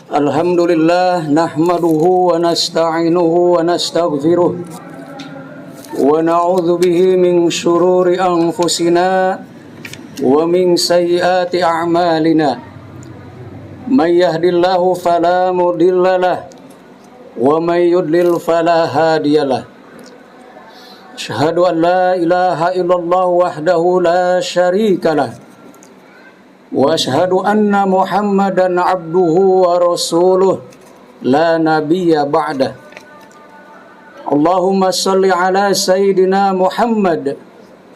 Alhamdulillah nahmaduhu wa nasta'inuhu wa nastaghfiruh wa na'udzu bihi min syururi anfusina wa min sayyiati a'malina. May yahdihillahu fala mudhillalah wa may yudlil fala hadiyalah. Asyhadu an la ilaha illallah wahdahu la syarikalah wa asyhadu anna Muhammadan abduhu wa rasuluh la nabiyya ba'dah. Allahumma salli ala sayyidina Muhammad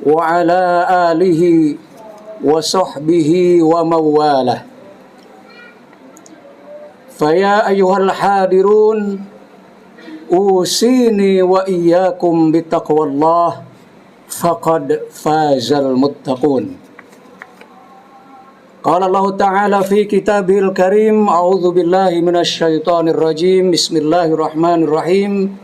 wa ala alihi wa sahbihi wa mawalah. Faya ayyuhal hadirun usini wa iyyakum bittaqwallah faqad fazal muttaqun. Qala Allah Ta'ala fi kitabihil karim, a'udzu billahi minasyaitonir rajim. Bismillahirrahmanirrahim.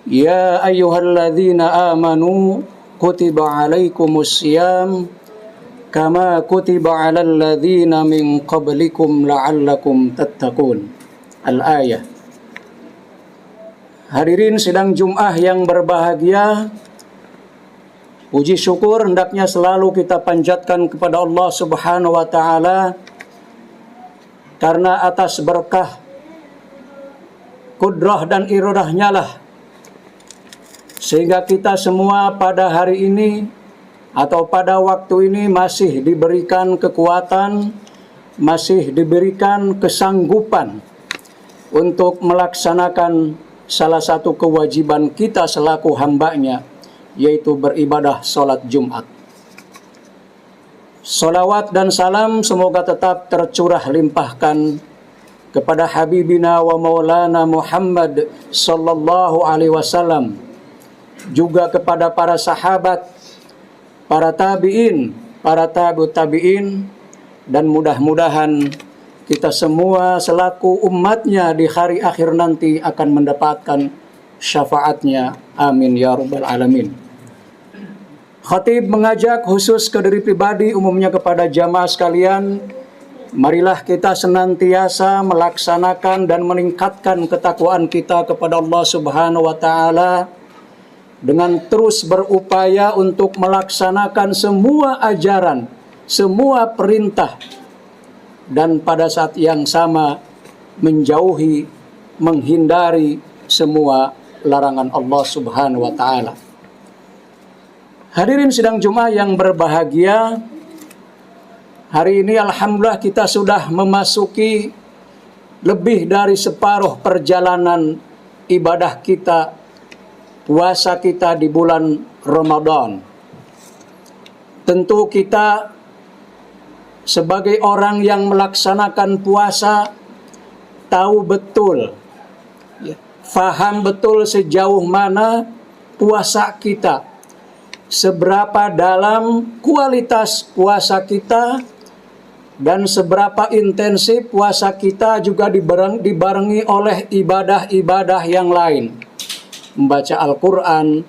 Ya ayyuhalladzina amanu kutiba alaikumus syiyam kama kutiba alal ladzina min qablikum la'allakum tattaqun. Al-ayah. Hadirin sidang Jum'ah yang berbahagia, puji syukur hendaknya selalu kita panjatkan kepada Allah Subhanahu wa Ta'ala, karena atas berkah, kudrah dan iradahnya lah sehingga kita semua pada hari ini atau pada waktu ini masih diberikan kekuatan, masih diberikan kesanggupan untuk melaksanakan salah satu kewajiban kita selaku hambanya, yaitu beribadah sholat Jumat. Salawat dan salam semoga tetap tercurah limpahkan kepada Habibina wa Maulana Muhammad sallallahu alaihi wasallam, juga kepada para sahabat, para tabi'in, para tabi'ut tabi'in, dan mudah-mudahan kita semua selaku umatnya di hari akhir nanti akan mendapatkan syafaatnya. Amin ya rabbal alamin. Khatib mengajak khusus ke diri pribadi, umumnya kepada jamaah sekalian, marilah kita senantiasa melaksanakan dan meningkatkan ketakwaan kita kepada Allah Subhanahu wa Ta'ala dengan terus berupaya untuk melaksanakan semua ajaran, semua perintah, dan pada saat yang sama menjauhi, menghindari semua larangan Allah Subhanahu wa Ta'ala. Hadirin sidang Jumat yang berbahagia, hari ini alhamdulillah kita sudah memasuki lebih dari separuh perjalanan ibadah kita, puasa kita di bulan Ramadan. Tentu kita sebagai orang yang melaksanakan puasa tahu betul, faham betul sejauh mana puasa kita, seberapa dalam kualitas puasa kita, dan seberapa intensif puasa kita juga dibarengi oleh ibadah-ibadah yang lain. Membaca Al-Quran,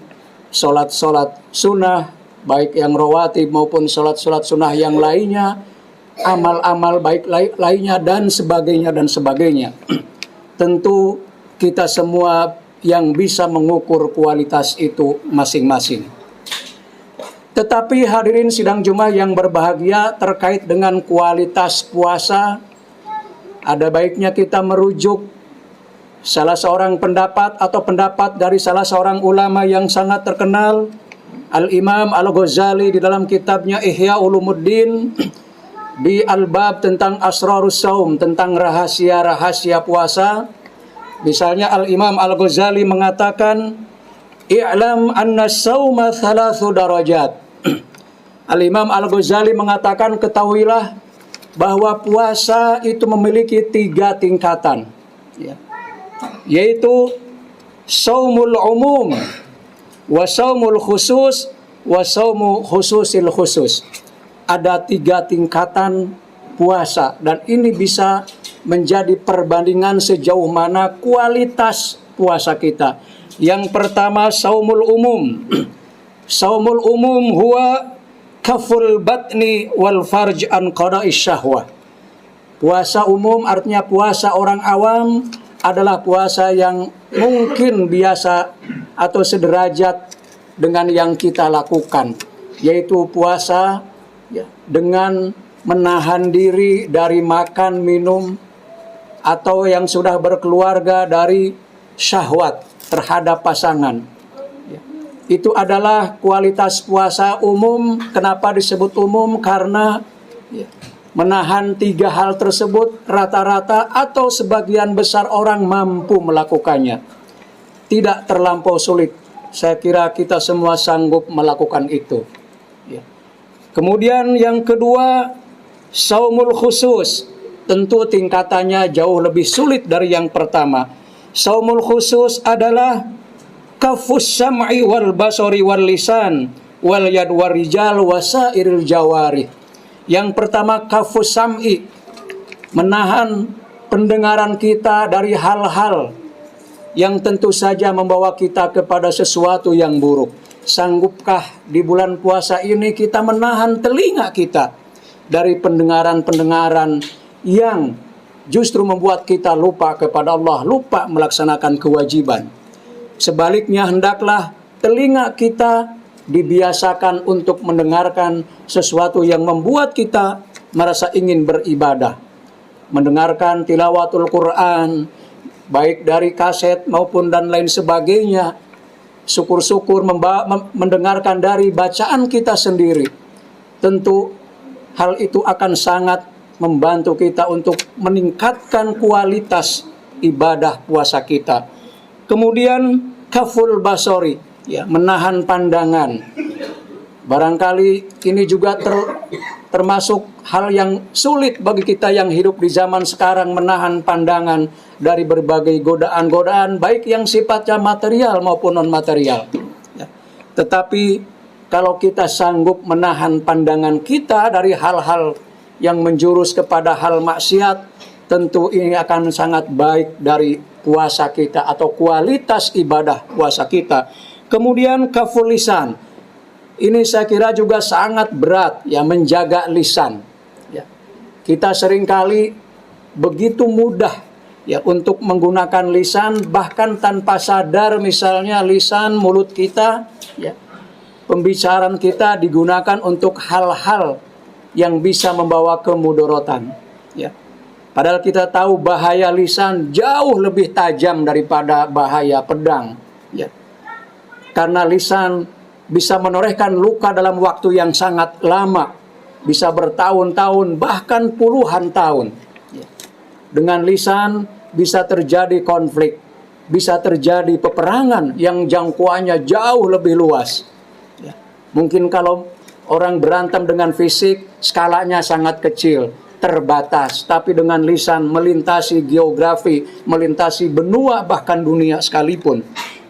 sholat-sholat sunnah, baik yang rawatib maupun sholat-sholat sunnah yang lainnya, amal-amal baik lainnya, dan sebagainya dan sebagainya. Tentu kita semua yang bisa mengukur kualitas itu masing-masing. Tetapi hadirin sidang Jumat yang berbahagia, terkait dengan kualitas puasa, ada baiknya kita merujuk salah seorang pendapat atau pendapat dari salah seorang ulama yang sangat terkenal, Al-Imam Al-Ghazali, di dalam kitabnya Ihya Ulumuddin, di al-bab tentang asrarus saum, tentang rahasia-rahasia puasa. Misalnya Al-Imam Al-Ghazali mengatakan, i'lam anna sauma thalathu darajat. Al-Imam Al-Ghazali mengatakan, ketahuilah bahwa puasa itu memiliki 3 tingkatan, yaitu saumul umum, wa saumul khusus, wa saumu khususil khusus. Ada 3 tingkatan puasa, dan ini bisa menjadi perbandingan sejauh mana kualitas puasa kita. Yang pertama, saumul umum. Saumul umum huwa kaful batni wal farj an qada'is syahwah. Puasa umum artinya puasa orang awam adalah puasa yang mungkin biasa atau sederajat dengan yang kita lakukan, yaitu puasa ya, dengan menahan diri dari makan, minum, atau yang sudah berkeluarga dari syahwat terhadap pasangan. Ya. Itu adalah kualitas puasa umum. Kenapa disebut umum? Karena ya, menahan 3 hal tersebut rata-rata atau sebagian besar orang mampu melakukannya. Tidak terlampau sulit. Saya kira kita semua sanggup melakukan itu. Ya. Kemudian yang kedua, saumul khusus. Tentu tingkatannya jauh lebih sulit dari yang pertama. Saumul khusus adalah kafus sam'i wal basari wal lisan wal yad wal rijal wasairil jawari. Yang pertama kafus sam'i, menahan pendengaran kita dari hal-hal yang tentu saja membawa kita kepada sesuatu yang buruk. Sanggupkah di bulan puasa ini kita menahan telinga kita dari pendengaran-pendengaran yang justru membuat kita lupa kepada Allah, lupa melaksanakan kewajiban. Sebaliknya hendaklah telinga kita dibiasakan untuk mendengarkan sesuatu yang membuat kita merasa ingin beribadah. Mendengarkan tilawatul Quran, baik dari kaset maupun dan lain sebagainya. Syukur-syukur mendengarkan dari bacaan kita sendiri. Tentu hal itu akan sangat membantu kita untuk meningkatkan kualitas ibadah puasa kita. Kemudian kaful basori, ya, menahan pandangan. Barangkali ini juga termasuk hal yang sulit bagi kita yang hidup di zaman sekarang, menahan pandangan dari berbagai godaan-godaan, baik yang sifatnya material maupun non-material. Ya. Tetapi kalau kita sanggup menahan pandangan kita dari hal-hal yang menjurus kepada hal maksiat, tentu ini akan sangat baik dari puasa kita atau kualitas ibadah puasa kita. Kemudian kaful lisan. Ini saya kira juga sangat berat, ya, menjaga lisan. Ya. Kita seringkali begitu mudah ya untuk menggunakan lisan, bahkan tanpa sadar, misalnya lisan mulut kita, ya, pembicaraan kita digunakan untuk hal-hal yang bisa membawa kemudorotan. Ya. Padahal kita tahu bahaya lisan jauh lebih tajam daripada bahaya pedang. Ya. Karena lisan bisa menorehkan luka dalam waktu yang sangat lama, bisa bertahun-tahun bahkan puluhan tahun. Ya. Dengan lisan bisa terjadi konflik, bisa terjadi peperangan yang jangkauannya jauh lebih luas. Ya. Mungkin kalau orang berantem dengan fisik, skalanya sangat kecil, terbatas. Tapi dengan lisan melintasi geografi, melintasi benua, bahkan dunia sekalipun.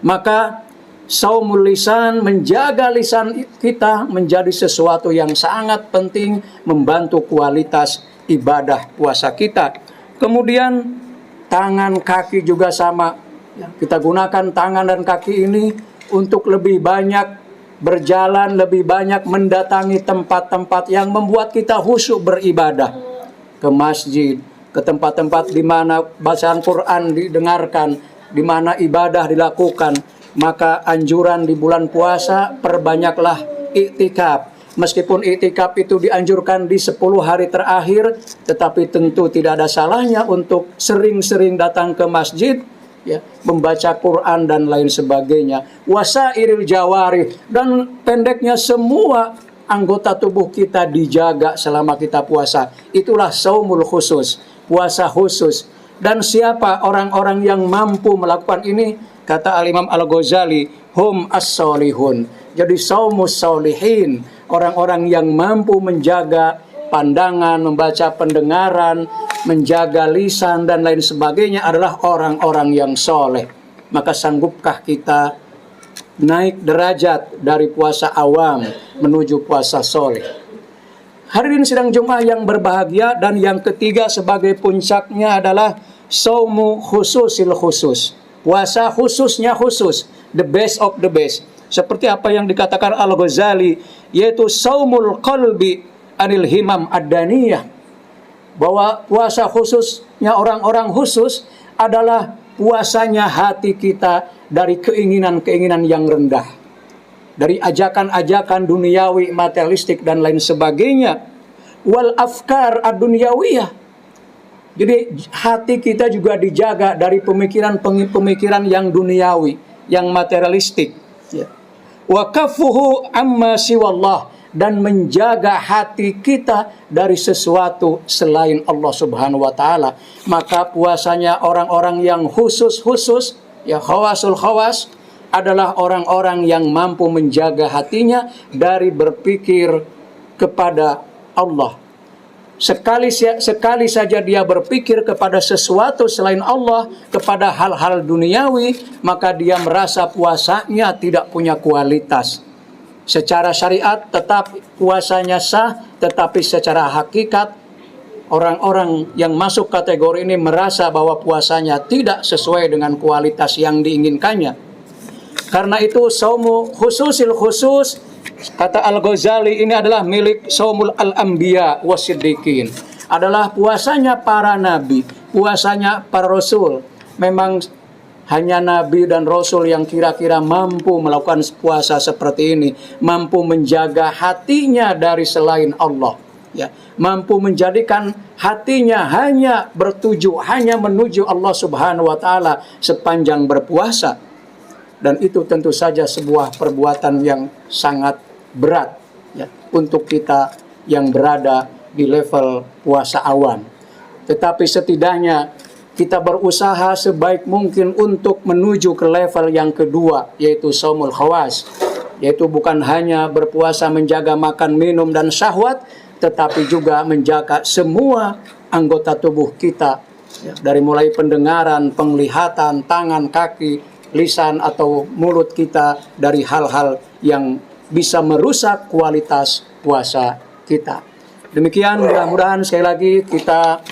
Maka saumul lisan, menjaga lisan kita menjadi sesuatu yang sangat penting, membantu kualitas ibadah puasa kita. Kemudian tangan, kaki juga sama. Kita gunakan tangan dan kaki ini untuk lebih banyak berjalan, lebih banyak mendatangi tempat-tempat yang membuat kita khusyuk beribadah. Ke masjid, ke tempat-tempat di mana bacaan Quran didengarkan, di mana ibadah dilakukan. Maka anjuran di bulan puasa, perbanyaklah iktikaf. Meskipun iktikaf itu dianjurkan di 10 hari terakhir, tetapi tentu tidak ada salahnya untuk sering-sering datang ke masjid, ya, membaca Quran dan lain sebagainya. Wasairil jawari, dan pendeknya semua anggota tubuh kita dijaga selama kita puasa. Itulah saumul khusus, puasa khusus. Dan siapa orang-orang yang mampu melakukan ini? Kata Al-Imam Al-Ghazali, hum as-solihun. Jadi saumus solihin, orang-orang yang mampu menjaga pandangan, membaca pendengaran, menjaga lisan dan lain sebagainya adalah orang-orang yang soleh. Maka sanggupkah kita naik derajat dari puasa awam menuju puasa soleh? Hadirin sidang Jumat yang berbahagia, dan yang ketiga sebagai puncaknya adalah saumu khususil khusus. Puasa khususnya khusus, the best of the best. Seperti apa yang dikatakan Al-Ghazali, yaitu saumul qalbi anil himam ad-daniyah. bahwa puasa khususnya orang-orang khusus adalah puasanya hati kita dari keinginan-keinginan yang rendah, dari ajakan-ajakan duniawi, materialistik dan lain sebagainya, wal afkar ad-dunyawiyah. Jadi hati kita juga dijaga dari pemikiran-pemikiran yang duniawi, yang materialistik. Wa kafuhu amma siwallah, dan menjaga hati kita dari sesuatu selain Allah Subhanahu wa taala. Maka puasanya orang-orang yang khusus, ya khawasul khawas, adalah orang-orang yang mampu menjaga hatinya dari berpikir kepada Allah. Sekali saja dia berpikir kepada sesuatu selain Allah, kepada hal-hal duniawi, maka dia merasa puasanya tidak punya kualitas. Secara syariat tetap puasanya sah, tetapi secara hakikat orang-orang yang masuk kategori ini merasa bahwa puasanya tidak sesuai dengan kualitas yang diinginkannya. Karena itu saumu khususil khusus, kata Al-Ghazali, ini adalah milik saumul al-anbiya wasiddiqin, adalah puasanya para nabi, puasanya para rasul. Memang hanya nabi dan rasul yang kira-kira mampu melakukan puasa seperti ini, mampu menjaga hatinya dari selain Allah, ya, mampu menjadikan hatinya hanya menuju Allah Subhanahu wa taala sepanjang berpuasa. Dan itu tentu saja sebuah perbuatan yang sangat berat, ya, untuk kita yang berada di level puasa awam. Tetapi setidaknya kita berusaha sebaik mungkin untuk menuju ke level yang kedua, yaitu shaumul khawas, yaitu bukan hanya berpuasa menjaga makan, minum, dan syahwat, tetapi juga menjaga semua anggota tubuh kita, ya, dari mulai pendengaran, penglihatan, tangan, kaki, lisan atau mulut kita dari hal-hal yang bisa merusak kualitas puasa kita. Demikian, mudah-mudahan sekali lagi kita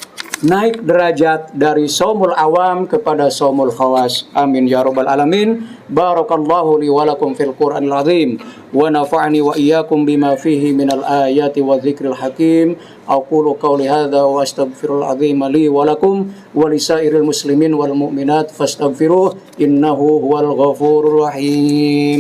naik derajat dari shaumul awam kepada shaumul khawas. Amin ya rabbal alamin. Barakallahu li wa lakum fil Qur'anil azim wa nafa'ani wa iyyakum bima fihi minal ayati wa dzikril hakim. Aqulu qawli hadza wa astaghfirul azim li wa lakum wa lisairil muslimin wal mu'minat fastaghfiruh innahu huwal ghafurur rahim.